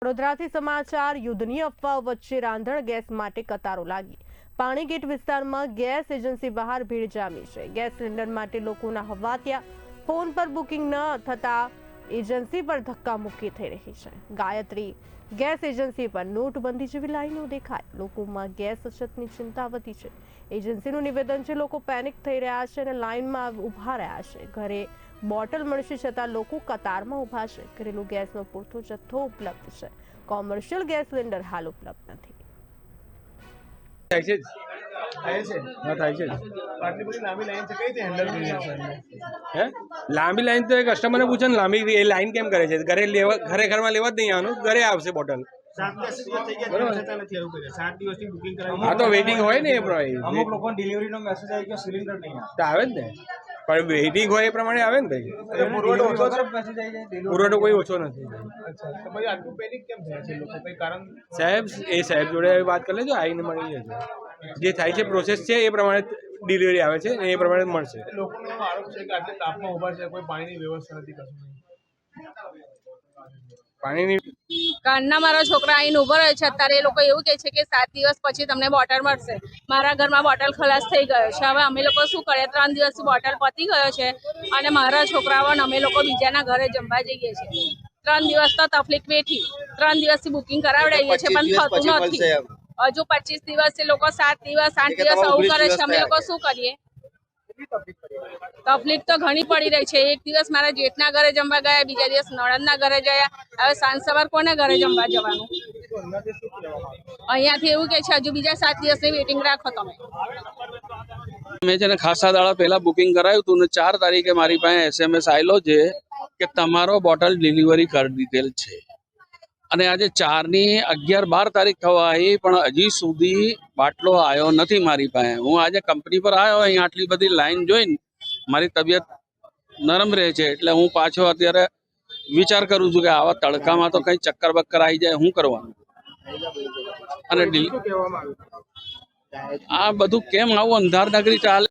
વડોદરાથી સમાચાર યુદ્ધની અફવાઓ વચ્ચે રાંધણ ગેસ માટે કતારો લાગી। પાણીગેટ વિસ્તારમાં ગેસ એજન્સી બહાર ભીડ જામી છે। ગેસ સિલિન્ડર માટે લોકોના હવાતિયા ફોન પર બુકિંગ ન થતા એજન્સી પર ધક્કામુક્કી થઈ રહી છે। ગાયત્રી ગેસ એજન્સી પર નોટબંધી જેવી લાઈનો દેખાય। લોકોમાં ગેસ અછતની ચિંતા વધી છે। એજન્સીનું નિવેદન છે લોકો પેનિક થઈ રહ્યા છે અને લાઈનમાં ઊભા રહ્યા છે। ઘરે બોટલ મળશે છતાં લોકો કતારમાં ઊભા છે। ઘરેલું ગેસનો પૂરતો જથ્થો ઉપલબ્ધ છે। કોમર્શિયલ ગેસ સિલિન્ડર હાલ ઉપલબ્ધ નથી। લાંબી લાઈન તો કસ્ટમરને પૂછો ને લાંબી લાઈન કેમ કરે છે? ઘરે ઘરમાં લેવા જ નહીં આવવાનું, ઘરે આવશે બોટલ। હા તો વેઇટિંગ હોય ને, અમુક લોકો ડિલિવરીનો મેસેજ આવી ગયો સિલિન્ડર નહીં તો આવે જ ને, પણ વેઇટિંગ હોય એ પ્રમાણે આવે ને ભાઈ। પુરવઠો કોઈ ઓછો નથી સાહેબ જોડે વાત કરી લેજો, આવીને મળી લેજો। જે થાય છે પ્રોસેસ છે એ પ્રમાણે ડિલિવરી આવે છે એ પ્રમાણે મળશે। લોકોનો આરોપ છે કે આટલે તાપમાં ઉભા છે, કોઈ પાણીની વ્યવસ્થા નથી કરતું। પાણીની કાલના મારા છોકરા આવીને ઉભો રહે છે, અત્યારે એ લોકો એવું કહે છે કે 7 દિવસ પછી તમને બોટલ મળશે। મારા ઘરમાં બોટલ ખલાસ થઈ ગયો છે। હવે અમે લોકો શું કરીએ? 3 દિવસથી બોટલ પતી ગયો છે અને મારા છોકરાઓને અમે લોકો બીજાના ઘરે જમવા જઈએ છીએ। 3 દિવસ તો તકલીફ વેઠી, 3 દિવસથી બુકિંગ કરાવડાવીએ છીએ પણ થતું નથી। હજુ 25 દિવસથી લોકો 7 દિવસ 8 દિવસ આવું કરે છે, અમે લોકો શું કરીએ? તકલીફ તો ઘણી પડી રહી છે। એક દિવસ મારા જેઠના ઘરે જમવા ગયા, બીજા દિવસ નણંદના ઘરે ગયા। હવે સાંજ સવાર કોને ઘરે જમવા જવાનું? અહીંયાથી એવું કે છે હજુ બીજા 7 દિવસની વેઇટિંગ રાખો તમે। મેં છે ને ખાસા દાડા પહેલા બુકિંગ કરાવ્યું હતું ને 4 તારીખે મારી પાસે SMS આવેલો છે કે તમારો બોટલ ડિલિવરી કરી દીધેલ છે અને આજે 4 ની 11 12 તારીખ થવા આવી પણ હજી સુધી બાટલો આવ્યો નથી મારી પાસે। હું આજે કંપની પર આવ્યો, અહીં આટલી બધી લાઈન જોઈને મારી તબિયત નરમ રહે છે એટલે હું પાછો અત્યારે વિચાર કરું છું કે આવા તડકામાં તો કઈ ચક્કર બક્કર આવી જાય, શું કરવાનું? અને આ બધું કેમ આવું અંધાર નગરી ચાલે?